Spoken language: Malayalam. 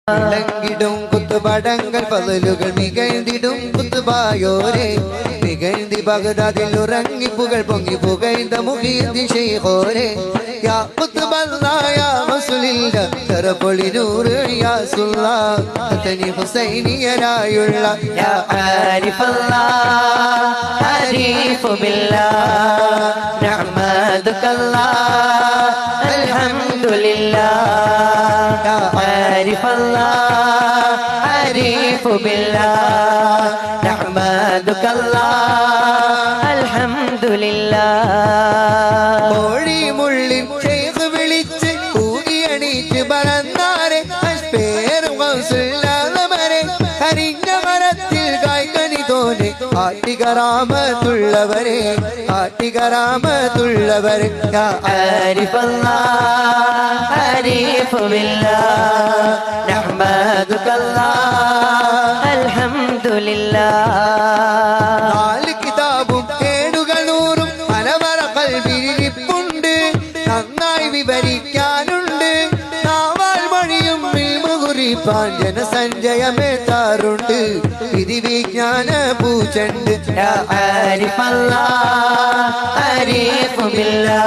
വിളങ്ങിടും കുത്തുപടങ്ങൾ പകലുകൾ മികഴ്ന്നിടും കുത്തുപായോരെ മികഴ്ന്തി ബഗ്ദാദിൽ ഉറങ്ങി പുകൾ പൊങ്ങി പുകഴ്ന്ന മുഖീന്തി ശൈഖോരെ യാ കുത്തുബല്ലാ യാ റസൂലില്ല തറപൊളി നൂറ് യാ സുല്ലാ തനി ഹുസൈനിയരായുള്ള യാ ആരിഫല്ലാ ആരിഫു ബില്ലാ നഹ്മദുകല്ലാ അൽഹംദുലില്ലാ യാ ആരിഫല്ലാ ആരിഫു ബില്ലാ നഹ്മദുകല്ലാ അൽഹംദുലില്ലാ കോഴിമുള്ളിൻ ശൈഖ് വിളിച്ച് കൂകിയണീറ്റ് പറന്നാരെ അഷ്പേറും ഗൗസുല്ലാദമരെ കരിഞ്ഞ മരത്തിൽ കായ്കനി തോനെ ആട്ടികറാമത്തുള്ളവരെ ആട്ടികറാമത്തുള്ളവരെ യാ ആരിഫല്ലാ ആരിഫു ബില്ലാ നഹ്മദുകല്ലാ അൽഹംദുലില്ലാ നാല് കിതാബും ഏടുകൾ നൂറും പലവറ കൽവിരിപ്പുണ്ട് നന്നായി വിവരിക്കാനുണ്ട് നാവാൽ മൊഴിയും കുറിപ്പാൻ ജനസഞ്ചയമേത്താറുണ്ട് വിധി വിജ്ഞാന പൂച്ചണ്ട് യാ ആരിഫല്ലാ ആരിഫു ബില്ലാ